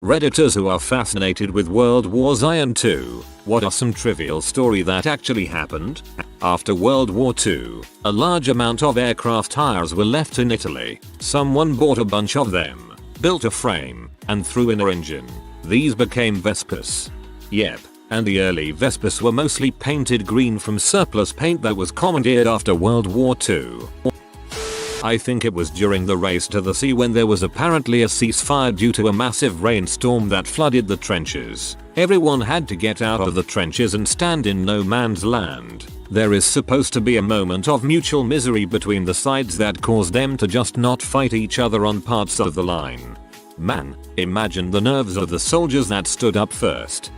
Redditors who are fascinated with World War II, what are some trivial story that actually happened? After World War II, a large amount of aircraft tires were left in Italy. Someone bought a bunch of them, built a frame, and threw in an engine. These became Vespas. Yep, and the early Vespas were mostly painted green from surplus paint that was commandeered after World War II. I think it was during the race to the sea when there was apparently a ceasefire due to a massive rainstorm that flooded the trenches. Everyone had to get out of the trenches and stand in no man's land. There is supposed to be a moment of mutual misery between the sides that caused them to just not fight each other on parts of the line. Man, imagine the nerves of the soldiers that stood up first.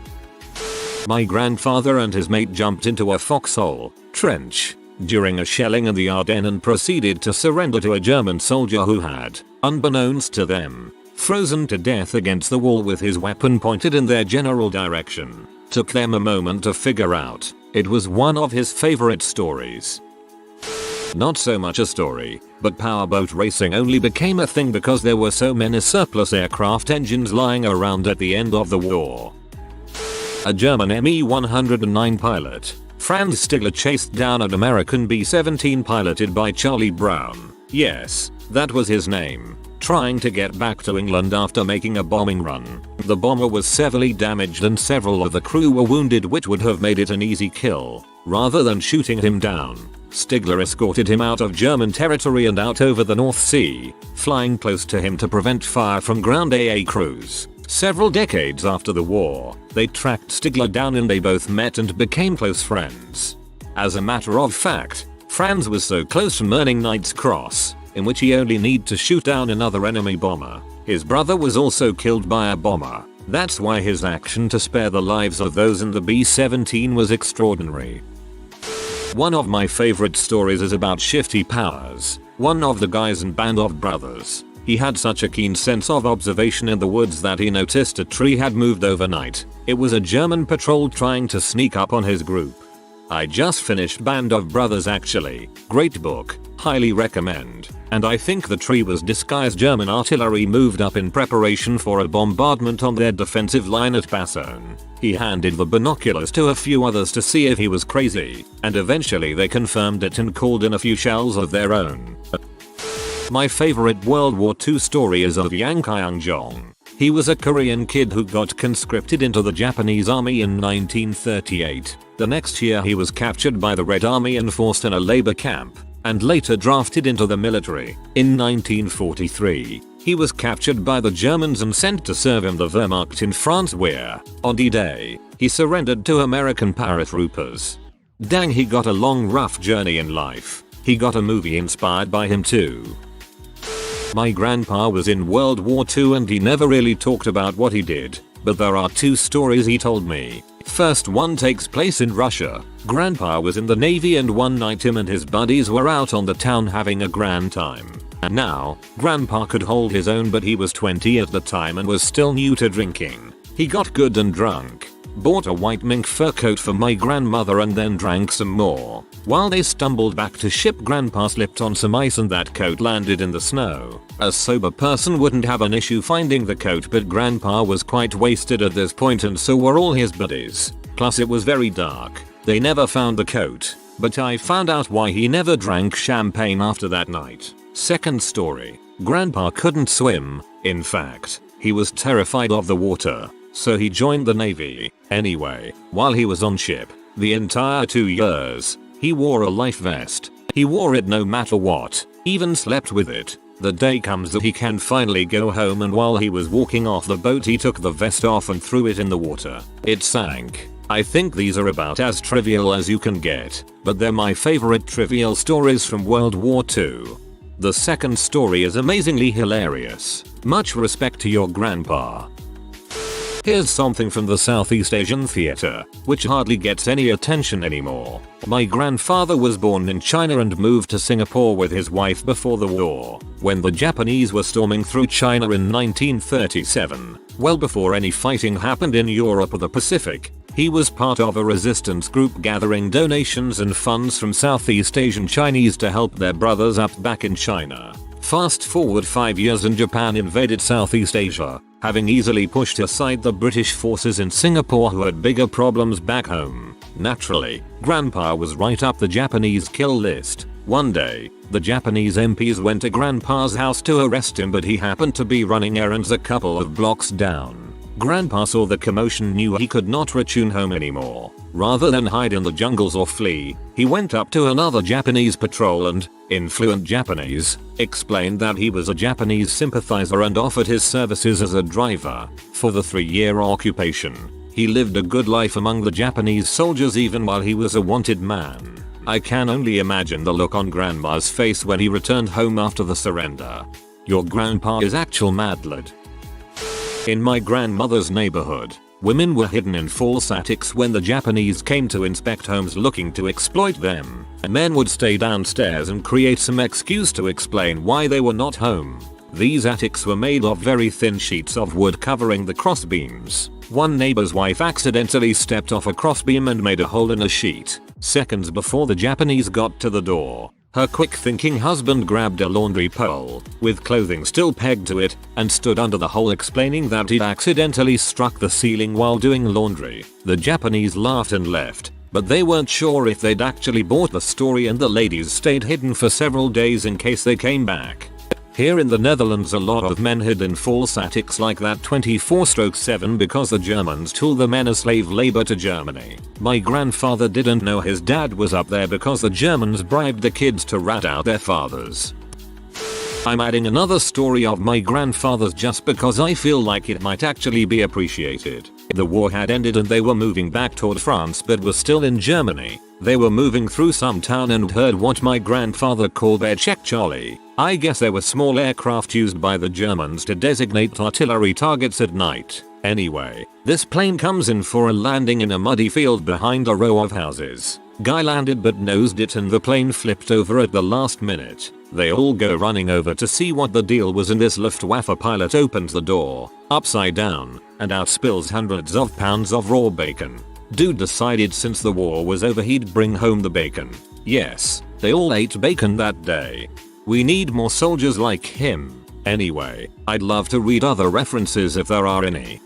My grandfather and his mate jumped into a foxhole trench during a shelling in the Ardennes and proceeded to surrender to a German soldier who had, unbeknownst to them, frozen to death against the wall with his weapon pointed in their general direction. Took them a moment to figure out. It was one of his favorite stories. Not so much a story, but powerboat racing only became a thing because there were so many surplus aircraft engines lying around at the end of the war. A German Me-109 pilot, Franz Stigler, chased down an American B-17 piloted by Charlie Brown, yes, that was his name, trying to get back to England after making a bombing run. The bomber was severely damaged and several of the crew were wounded, which would have made it an easy kill. Rather than shooting him down, Stigler escorted him out of German territory and out over the North Sea, flying close to him to prevent fire from ground AA crews. Several decades after the war, they tracked Stigler down and they both met and became close friends. As a matter of fact, Franz was so close from earning Knight's Cross, in which he only needed to shoot down another enemy bomber. His brother was also killed by a bomber. That's why his action to spare the lives of those in the B-17 was extraordinary. One of my favorite stories is about Shifty Powers, one of the guys in Band of Brothers. He had such a keen sense of observation in the woods that he noticed a tree had moved overnight. It was a German patrol trying to sneak up on his group. I just finished Band of Brothers actually. Great book, highly recommend. And I think the tree was disguised German artillery moved up in preparation for a bombardment on their defensive line at Bassone. He handed the binoculars to a few others to see if he was crazy, and eventually they confirmed it and called in a few shells of their own. My favorite World War II story is of Yang Kyung-jong. He was a Korean kid who got conscripted into the Japanese army in 1938. The next year he was captured by the Red Army and forced in a labor camp, and later drafted into the military. In 1943, he was captured by the Germans and sent to serve in the Wehrmacht in France where, on D-Day, he surrendered to American paratroopers. Dang, he got a long rough journey in life. He got a movie inspired by him too. My grandpa was in World War II and he never really talked about what he did, but there are two stories he told me. First one takes place in Russia. Grandpa was in the Navy and one night him and his buddies were out on the town having a grand time. And now, Grandpa could hold his own, but he was 20 at the time and was still new to drinking. He got good and drunk, bought a white mink fur coat for my grandmother and then drank some more. While they stumbled back to ship, Grandpa slipped on some ice and that coat landed in the snow. A sober person wouldn't have an issue finding the coat, but Grandpa was quite wasted at this point and so were all his buddies. Plus it was very dark. They never found the coat, but I found out why he never drank champagne after that night. Second story. Grandpa couldn't swim. In fact, he was terrified of the water, so he joined the Navy. Anyway, while he was on ship, the entire 2 years, he wore a life vest. He wore it no matter what, even slept with it. The day comes that he can finally go home, and while he was walking off the boat he took the vest off and threw it in the water. It sank. I think these are about as trivial as you can get, but they're my favorite trivial stories from World War II. The second story is amazingly hilarious. Much respect to your grandpa. Here's something from the Southeast Asian theater, which hardly gets any attention anymore. My grandfather was born in China and moved to Singapore with his wife before the war. When the Japanese were storming through China in 1937, well before any fighting happened in Europe or the Pacific, he was part of a resistance group gathering donations and funds from Southeast Asian Chinese to help their brothers up back in China. Fast forward 5 years and Japan invaded Southeast Asia, having easily pushed aside the British forces in Singapore who had bigger problems back home. Naturally, Grandpa was right up the Japanese kill list. One day, the Japanese MPs went to Grandpa's house to arrest him, but he happened to be running errands a couple of blocks down. Grandpa saw the commotion, knew he could not return home anymore. Rather than hide in the jungles or flee, he went up to another Japanese patrol and, in fluent Japanese, explained that he was a Japanese sympathizer and offered his services as a driver for the 3-year occupation. He lived a good life among the Japanese soldiers even while he was a wanted man. I can only imagine the look on Grandma's face when he returned home after the surrender. Your grandpa is actual mad lad. In my grandmother's neighborhood, women were hidden in false attics when the Japanese came to inspect homes looking to exploit them, and men would stay downstairs and create some excuse to explain why they were not home. These attics were made of very thin sheets of wood covering the crossbeams. One neighbor's wife accidentally stepped off a crossbeam and made a hole in a sheet. Seconds before the Japanese got to the door, her quick-thinking husband grabbed a laundry pole, with clothing still pegged to it, and stood under the hole explaining that he'd accidentally struck the ceiling while doing laundry. The Japanese laughed and left, but they weren't sure if they'd actually bought the story, and the ladies stayed hidden for several days in case they came back. Here in the Netherlands, a lot of men hid in false attics like that 24/7 because the Germans told the men as slave labor to Germany. My grandfather didn't know his dad was up there because the Germans bribed the kids to rat out their fathers. I'm adding another story of my grandfather's just because I feel like it might actually be appreciated. The war had ended and they were moving back toward France but were still in Germany. They were moving through some town and heard what my grandfather called their Czech Charlie. I guess they were small aircraft used by the Germans to designate artillery targets at night. Anyway, this plane comes in for a landing in a muddy field behind a row of houses. Guy landed but nosed it and the plane flipped over at the last minute. They all go running over to see what the deal was, and this Luftwaffe pilot opens the door, upside down, and out spills hundreds of pounds of raw bacon. Dude decided since the war was over he'd bring home the bacon. Yes, they all ate bacon that day. We need more soldiers like him. Anyway, I'd love to read other references if there are any.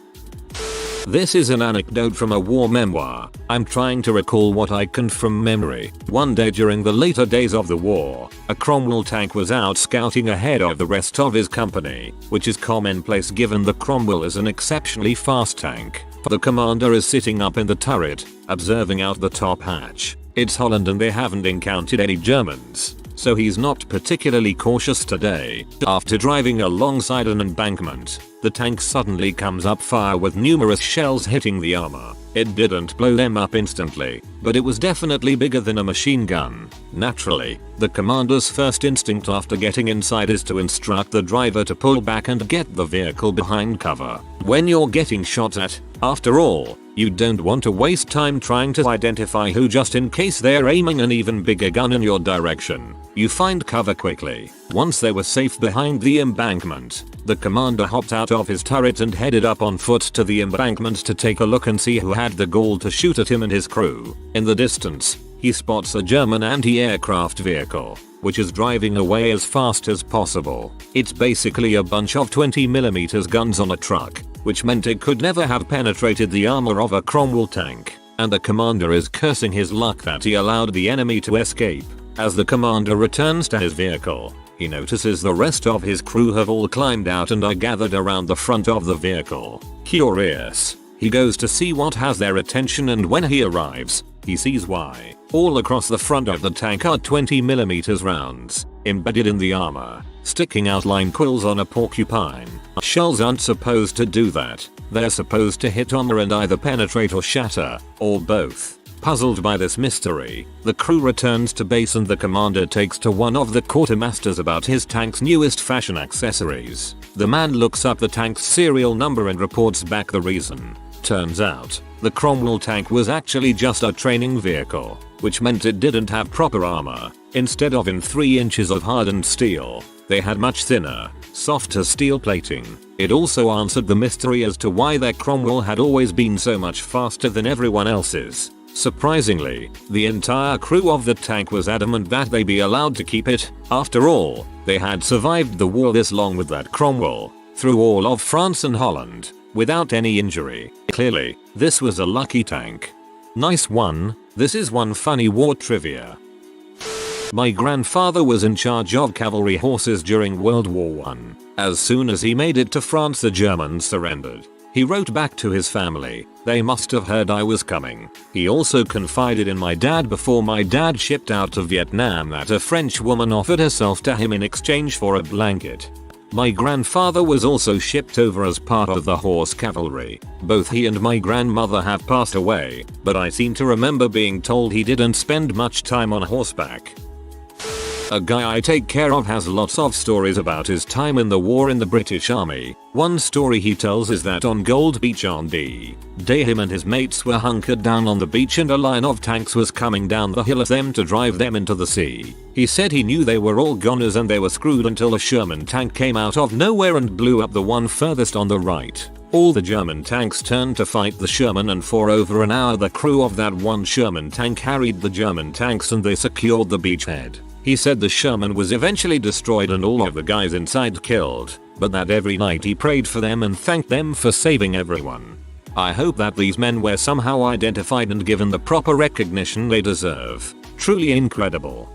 This is an anecdote from a war memoir. I'm trying to recall what I can from memory. One day during the later days of the war, a Cromwell tank was out scouting ahead of the rest of his company, which is commonplace given the Cromwell is an exceptionally fast tank. The commander is sitting up in the turret, observing out the top hatch. It's Holland and they haven't encountered any Germans, so he's not particularly cautious today. After driving alongside an embankment, the tank suddenly comes up fire with numerous shells hitting the armor. It didn't blow them up instantly, but it was definitely bigger than a machine gun. Naturally, the commander's first instinct after getting inside is to instruct the driver to pull back and get the vehicle behind cover. When you're getting shot at, after all, you don't want to waste time trying to identify who just in case they're aiming an even bigger gun in your direction. You find cover quickly. Once they were safe behind the embankment, the commander hopped out of his turret and headed up on foot to the embankment to take a look and see who had the gall to shoot at him and his crew. In the distance, he spots a German anti-aircraft vehicle, which is driving away as fast as possible. It's basically a bunch of 20mm guns on a truck, which meant it could never have penetrated the armor of a Cromwell tank, and the commander is cursing his luck that he allowed the enemy to escape. As the commander returns to his vehicle, he notices the rest of his crew have all climbed out and are gathered around the front of the vehicle. Curious, he goes to see what has their attention, and when he arrives, he sees why. All across the front of the tank are 20mm rounds, embedded in the armor, sticking out line quills on a porcupine. Shells aren't supposed to do that. They're supposed to hit armor and either penetrate or shatter, or both. Puzzled by this mystery, the crew returns to base and the commander takes to one of the quartermasters about his tank's newest fashion accessories. The man looks up the tank's serial number and reports back the reason. Turns out, the Cromwell tank was actually just a training vehicle, which meant it didn't have proper armor. Instead of in 3 inches of hardened steel, they had much thinner, softer steel plating. It also answered the mystery as to why their Cromwell had always been so much faster than everyone else's. Surprisingly, the entire crew of the tank was adamant that they be allowed to keep it. After all, they had survived the war this long with that Cromwell, through all of France and Holland, without any injury. Clearly, this was a lucky tank. Nice one. This is one funny war trivia. My grandfather was in charge of cavalry horses during World War I. As soon as he made it to France, the Germans surrendered. He wrote back to his family, "They must have heard I was coming." He also confided in my dad before my dad shipped out to Vietnam that a French woman offered herself to him in exchange for a blanket. My grandfather was also shipped over as part of the horse cavalry. Both he and my grandmother have passed away, but I seem to remember being told he didn't spend much time on horseback. A guy I take care of has lots of stories about his time in the war in the British Army. One story he tells is that on Gold Beach on D-Day him and his mates were hunkered down on the beach and a line of tanks was coming down the hill at them to drive them into the sea. He said he knew they were all goners and they were screwed until a Sherman tank came out of nowhere and blew up the one furthest on the right. All the German tanks turned to fight the Sherman, and for over an hour the crew of that one Sherman tank harried the German tanks and they secured the beachhead. He said the Sherman was eventually destroyed and all of the guys inside killed, but that every night he prayed for them and thanked them for saving everyone. I hope that these men were somehow identified and given the proper recognition they deserve. Truly incredible.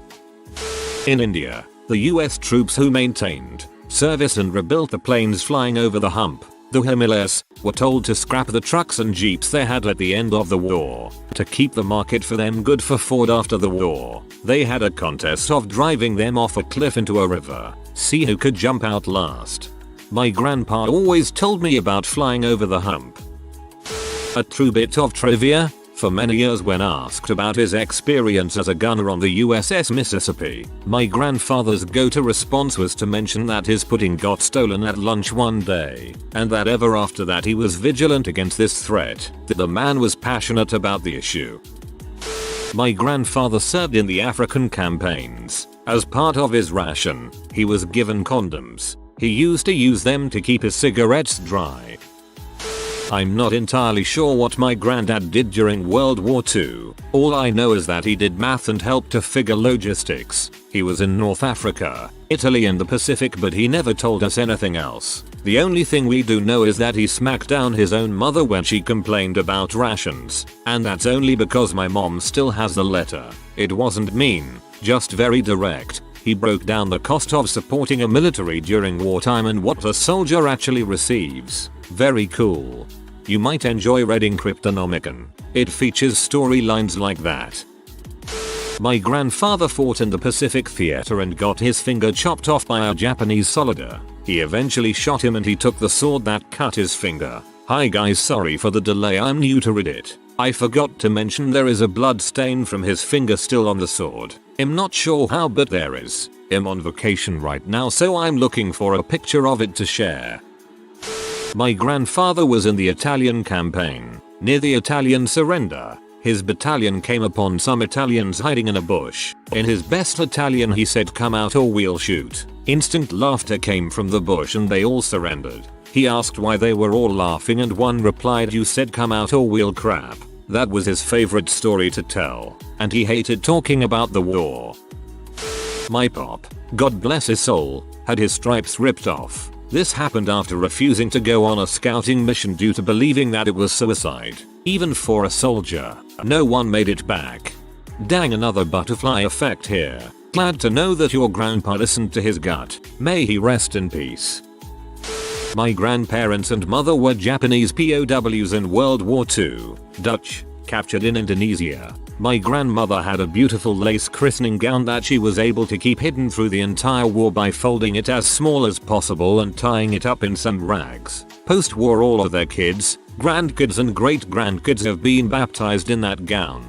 In India, the US troops who maintained, serviced and rebuilt the planes flying over the hump, the Himalayas, were told to scrap the trucks and jeeps they had at the end of the war, to keep the market for them good for Ford after the war. They had a contest of driving them off a cliff into a river, see who could jump out last. My grandpa always told me about flying over the hump. A true bit of trivia: for many years when asked about his experience as a gunner on the USS Mississippi, my grandfather's go-to response was to mention that his pudding got stolen at lunch one day, and that ever after that he was vigilant against this threat. The man was passionate about the issue. My grandfather served in the African campaigns. As part of his ration, he was given condoms. He used to use them to keep his cigarettes dry. I'm not entirely sure what my granddad did during World War II. All I know is that he did math and helped to figure logistics. He was in North Africa, Italy and the Pacific, but he never told us anything else. The only thing we do know is that he smacked down his own mother when she complained about rations. And that's only because my mom still has the letter. It wasn't mean, just very direct. He broke down the cost of supporting a military during wartime and what a soldier actually receives. Very cool. You might enjoy reading Cryptonomicon. It features storylines like that. My grandfather fought in the Pacific Theater and got his finger chopped off by a Japanese soldier. He eventually shot him and he took the sword that cut his finger. Hi guys, sorry for the delay, I'm new to Reddit. I forgot to mention there is a blood stain from his finger still on the sword. I'm not sure how, but there is. I'm on vacation right now, so I'm looking for a picture of it to share. My grandfather was in the Italian campaign. Near the Italian surrender, his battalion came upon some Italians hiding in a bush. In his best Italian he said, "Come out or we'll shoot." Instant laughter came from the bush and they all surrendered. He asked why they were all laughing and one replied, "You said come out or we'll crap." That was his favorite story to tell, and he hated talking about the war. My pop, God bless his soul, had his stripes ripped off. This happened after refusing to go on a scouting mission due to believing that it was suicide. Even for a soldier, no one made it back. Dang, another butterfly effect here. Glad to know that your grandpa listened to his gut. May he rest in peace. My grandparents and mother were Japanese POWs in World War II, Dutch, captured in Indonesia. My grandmother had a beautiful lace christening gown that she was able to keep hidden through the entire war by folding it as small as possible and tying it up in some rags. Post-war, all of their kids, grandkids and great-grandkids have been baptized in that gown.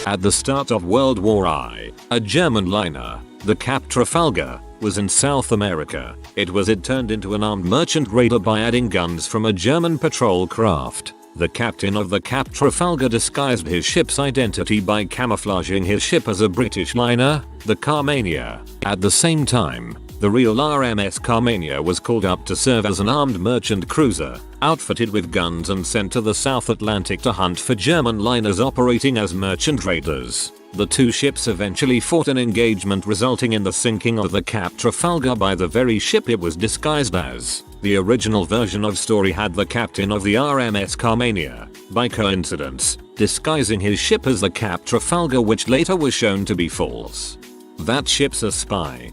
At the start of World War I, a German liner, the Cap Trafalgar, was in South America. It turned into an armed merchant raider by adding guns from a German patrol craft. The captain of the Cap Trafalgar disguised his ship's identity by camouflaging his ship as a British liner, the Carmania. At the same time, The real RMS Carmania was called up to serve as an armed merchant cruiser, outfitted with guns and sent to the South Atlantic to hunt for German liners operating as merchant raiders. The two ships eventually fought an engagement resulting in the sinking of the Cap Trafalgar by the very ship it was disguised as. The original version of story had the captain of the RMS Carmania, by coincidence, disguising his ship as the Cap Trafalgar, which later was shown to be false. That ship's a spy.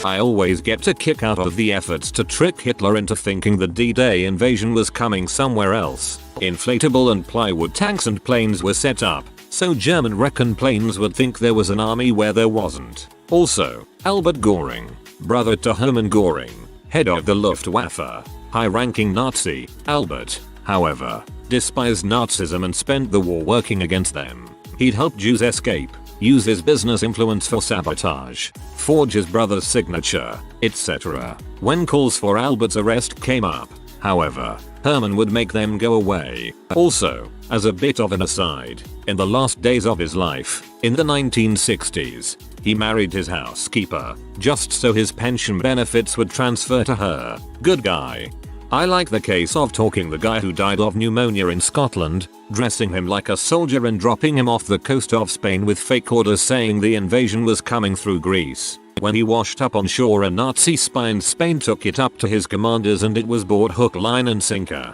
I always get a kick out of the efforts to trick Hitler into thinking the D-Day invasion was coming somewhere else. Inflatable and plywood tanks and planes were set up, so German recon planes would think there was an army where there wasn't. Also, Albert Göring, brother to Hermann Göring, head of the Luftwaffe, high-ranking Nazi, Albert, however, despised Nazism and spent the war working against them. He'd helped Jews escape, use his business influence for sabotage, forge his brother's signature, etc. When calls for Albert's arrest came up, however, Hermann would make them go away. Also, as a bit of an aside, in the last days of his life, in the 1960s, he married his housekeeper, just so his pension benefits would transfer to her. Good guy. I like the case of talking the guy who died of pneumonia in Scotland, dressing him like a soldier and dropping him off the coast of Spain with fake orders saying the invasion was coming through Greece. When he washed up on shore, a Nazi spy in Spain took it up to his commanders and it was bought hook, line and sinker.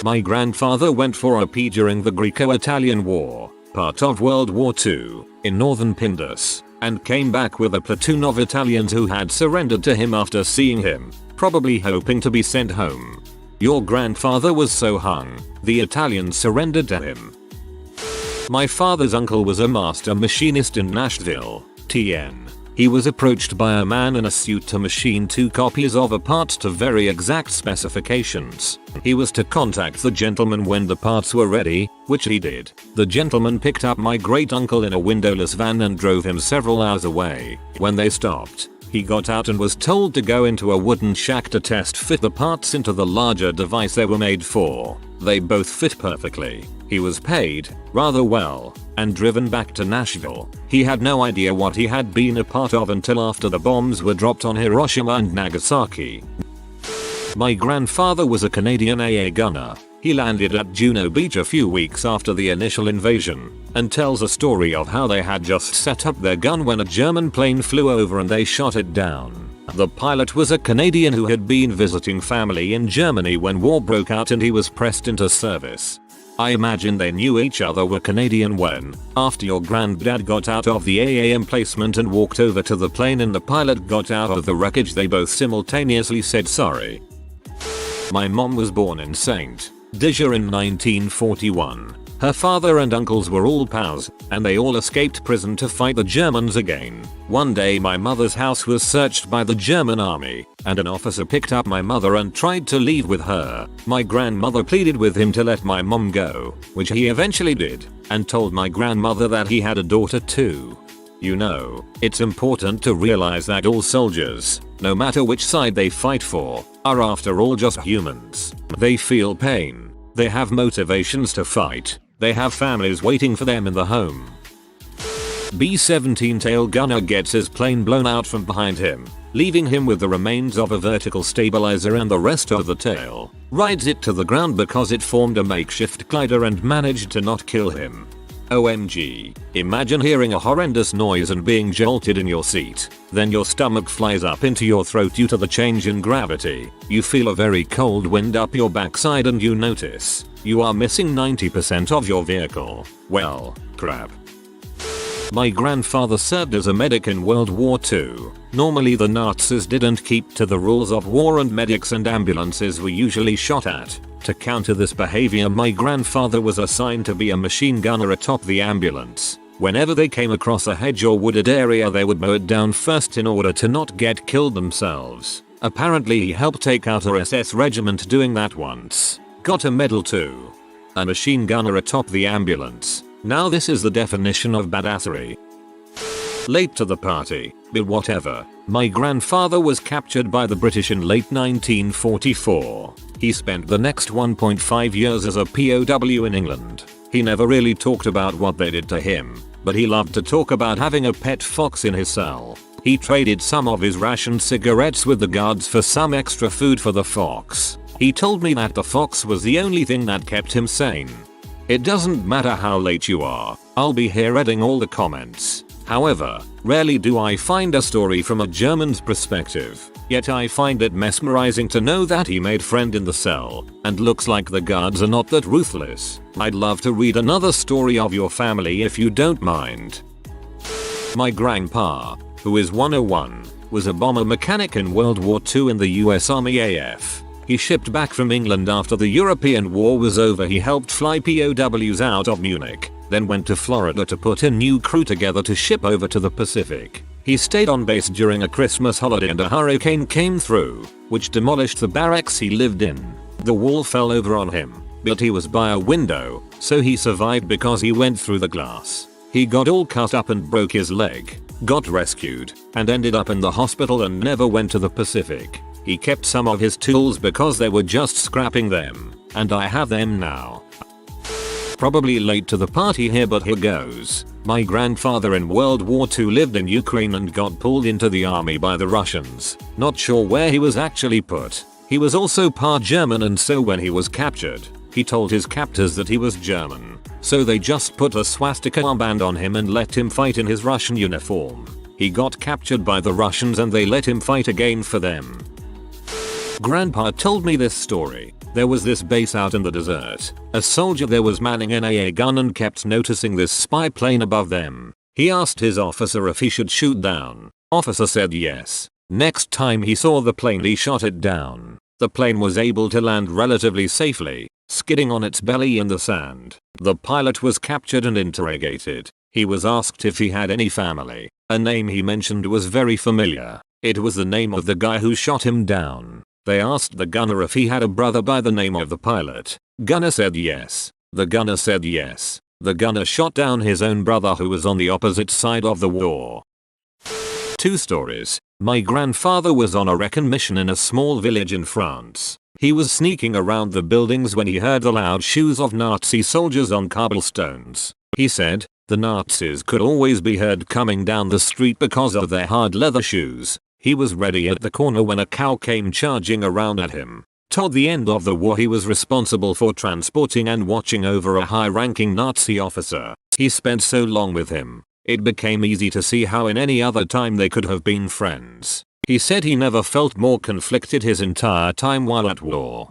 My grandfather went for a pee during the Greco-Italian War, part of World War II, in northern Pindus, and came back with a platoon of Italians who had surrendered to him after seeing him, probably hoping to be sent home. Your grandfather was so hung, the Italians surrendered to him. My father's uncle was a master machinist in Nashville, TN. He was approached by a man in a suit to machine 2 copies of a part to very exact specifications. He was to contact the gentleman when the parts were ready, which he did. The gentleman picked up my great uncle in a windowless van and drove him several hours away. When they stopped, he got out and was told to go into a wooden shack to test fit the parts into the larger device they were made for. They both fit perfectly. He was paid, rather well, and driven back to Nashville. He had no idea what he had been a part of until after the bombs were dropped on Hiroshima and Nagasaki. My grandfather was a Canadian AA gunner. He landed at Juno Beach a few weeks after the initial invasion, and tells a story of how they had just set up their gun when a German plane flew over and they shot it down. The pilot was a Canadian who had been visiting family in Germany when war broke out and he was pressed into service. I imagine they knew each other were Canadian when, after your granddad got out of the AA emplacement and walked over to the plane and the pilot got out of the wreckage, they both simultaneously said sorry. My mom was born in St. Dizier in 1941. Her father and uncles were all pals, and they all escaped prison to fight the Germans again. One day my mother's house was searched by the German army, and an officer picked up my mother and tried to leave with her. My grandmother pleaded with him to let my mom go, which he eventually did, and told my grandmother that he had a daughter too. You know, it's important to realize that all soldiers, no matter which side they fight for, are after all just humans. They feel pain. They have motivations to fight. They have families waiting for them in the home. B-17 tail gunner gets his plane blown out from behind him, leaving him with the remains of a vertical stabilizer and the rest of the tail. Rides it to the ground because it formed a makeshift glider and managed to not kill him. OMG. Imagine hearing a horrendous noise and being jolted in your seat. Then your stomach flies up into your throat due to the change in gravity. You feel a very cold wind up your backside and you notice you are missing 90% of your vehicle. Well, crap. My grandfather served as a medic in World War II. Normally the Nazis didn't keep to the rules of war and medics and ambulances were usually shot at. To counter this behavior, my grandfather was assigned to be a machine gunner atop the ambulance. Whenever they came across a hedge or wooded area, they would mow it down first in order to not get killed themselves. Apparently he helped take out a SS regiment doing that once. Got a medal too. A machine gunner atop the ambulance. Now this is the definition of badassery. Late to the party, but whatever. My grandfather was captured by the British in late 1944. He spent the next 1.5 years as a POW in England. He never really talked about what they did to him, but he loved to talk about having a pet fox in his cell. He traded some of his rationed cigarettes with the guards for some extra food for the fox. He told me that the fox was the only thing that kept him sane. It doesn't matter how late you are, I'll be here reading all the comments. However, rarely do I find a story from a German's perspective, yet I find it mesmerizing to know that he made friend in the cell, and looks like the guards are not that ruthless. I'd love to read another story of your family if you don't mind. My grandpa, who is 101, was a bomber mechanic in World War II in the US Army AF. He shipped back from England after the European War was over. He helped fly POWs out of Munich, then went to Florida to put a new crew together to ship over to the Pacific. He stayed on base during a Christmas holiday and a hurricane came through, which demolished the barracks he lived in. The wall fell over on him, but he was by a window, so he survived because he went through the glass. He got all cut up and broke his leg, got rescued, and ended up in the hospital and never went to the Pacific. He kept some of his tools because they were just scrapping them, and I have them now. Probably late to the party here, but here goes. My grandfather in World War II lived in Ukraine and got pulled into the army by the Russians. Not sure where he was actually put. He was also part German, and so when he was captured, he told his captors that he was German. So they just put a swastika armband on him and let him fight in his Russian uniform. He got captured by the Russians and they let him fight again for them. Grandpa told me this story. There was this base out in the desert. A soldier there was manning an AA gun and kept noticing this spy plane above them. He asked his officer if he should shoot down. Officer said yes. Next time he saw the plane, he shot it down. The plane was able to land relatively safely, skidding on its belly in the sand. The pilot was captured and interrogated. He was asked if he had any family. A name he mentioned was very familiar. It was the name of the guy who shot him down. They asked the gunner if he had a brother by the name of the pilot. Gunner said yes. The gunner said yes. The gunner shot down his own brother who was on the opposite side of the war. 2 stories. My grandfather was on a recon mission in a small village in France. He was sneaking around the buildings when he heard the loud shoes of Nazi soldiers on cobblestones. He said, the Nazis could always be heard coming down the street because of their hard leather shoes. He was ready at the corner when a cow came charging around at him. Toward the end of the war, he was responsible for transporting and watching over a high-ranking Nazi officer. He spent so long with him, it became easy to see how in any other time they could have been friends. He said he never felt more conflicted his entire time while at war.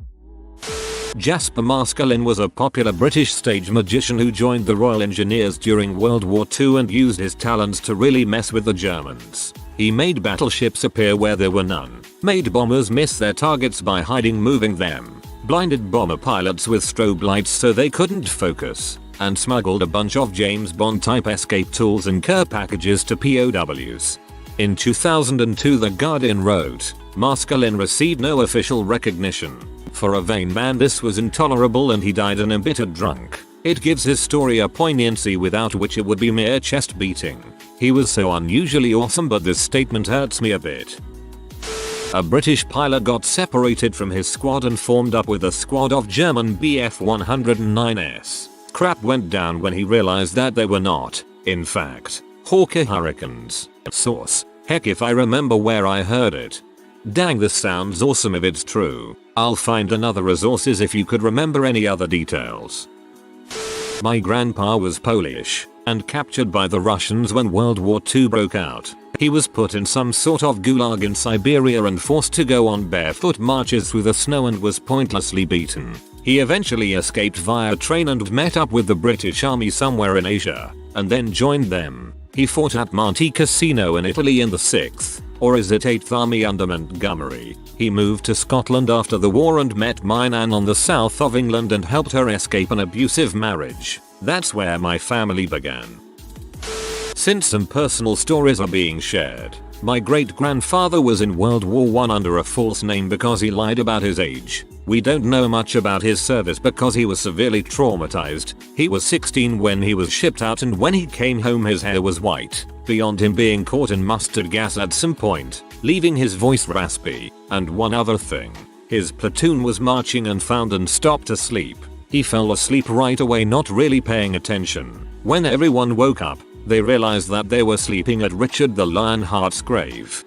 Jasper Maskelyne was a popular British stage magician who joined the Royal Engineers during World War II and used his talents to really mess with the Germans. He made battleships appear where there were none, made bombers miss their targets by moving them, blinded bomber pilots with strobe lights so they couldn't focus, and smuggled a bunch of James Bond type escape tools and care packages to POWs. In 2002, The Guardian wrote, Maskelyne received no official recognition. For a vain man this was intolerable and he died an embittered drunk. It gives his story a poignancy without which it would be mere chest beating. He was so unusually awesome, but this statement hurts me a bit. A British pilot got separated from his squad and formed up with a squad of German Bf-109s. Crap went down when he realized that they were not, in fact, Hawker Hurricanes. Source: heck if I remember where I heard it. Dang, this sounds awesome if it's true. I'll find another resources if you could remember any other details. My grandpa was Polish and captured by the Russians when World War II broke out. He was put in some sort of gulag in Siberia and forced to go on barefoot marches through the snow and was pointlessly beaten. He eventually escaped via train and met up with the British Army somewhere in Asia, and then joined them. He fought at Monte Cassino in Italy in the 6th, or is it 8th Army under Montgomery. He moved to Scotland after the war and met my nan on the south of England and helped her escape an abusive marriage. That's where my family began. Since some personal stories are being shared, my great-grandfather was in World War I under a false name because he lied about his age. We don't know much about his service because he was severely traumatized. He was 16 when he was shipped out, and when he came home his hair was white, beyond him being caught in mustard gas at some point, leaving his voice raspy. And one other thing, his platoon was marching and found and stopped asleep. He fell asleep right away, not really paying attention. When everyone woke up, they realized that they were sleeping at Richard the Lionheart's grave.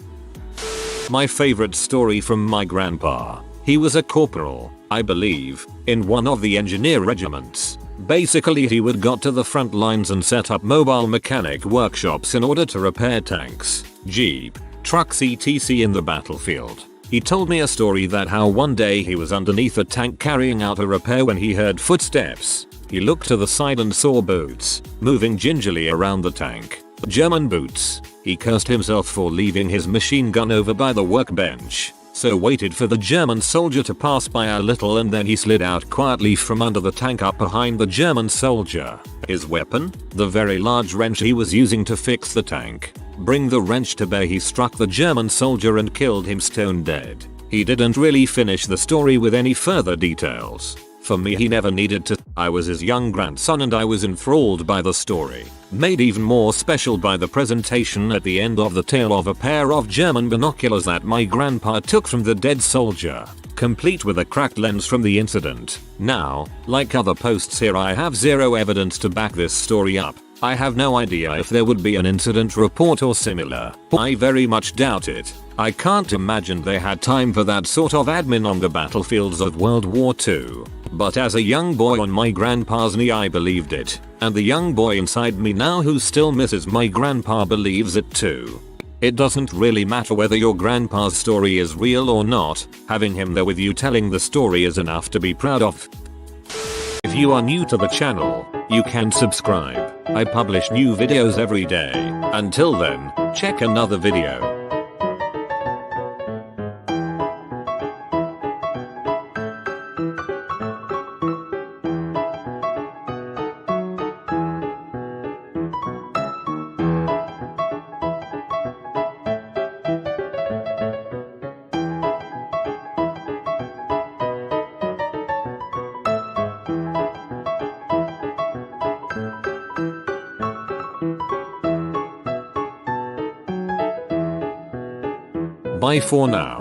My favorite story from my grandpa. He was a corporal, I believe, in one of the engineer regiments. Basically he would got to the front lines and set up mobile mechanic workshops in order to repair tanks, jeep, trucks etc. in the battlefield. He told me a story that how one day he was underneath a tank carrying out a repair when he heard footsteps. He looked to the side and saw boots moving gingerly around the tank. German boots. He cursed himself for leaving his machine gun over by the workbench, so waited for the German soldier to pass by a little and then he slid out quietly from under the tank up behind the German soldier. His weapon? The very large wrench he was using to fix the tank. Bring the wrench to bear, he struck the German soldier and killed him stone dead. He didn't really finish the story with any further details. For me he never needed to. I was his young grandson and I was enthralled by the story, made even more special by the presentation at the end of the tale of a pair of German binoculars that my grandpa took from the dead soldier, complete with a cracked lens from the incident. Now, like other posts here, I have zero evidence to back this story up. I have no idea if there would be an incident report or similar. I very much doubt it. I can't imagine they had time for that sort of admin on the battlefields of World War II. But as a young boy on my grandpa's knee I believed it, and the young boy inside me now who still misses my grandpa believes it too. It doesn't really matter whether your grandpa's story is real or not, having him there with you telling the story is enough to be proud of. If you are new to the channel, you can subscribe. I publish new videos every day. Until then, check another video. Bye for now.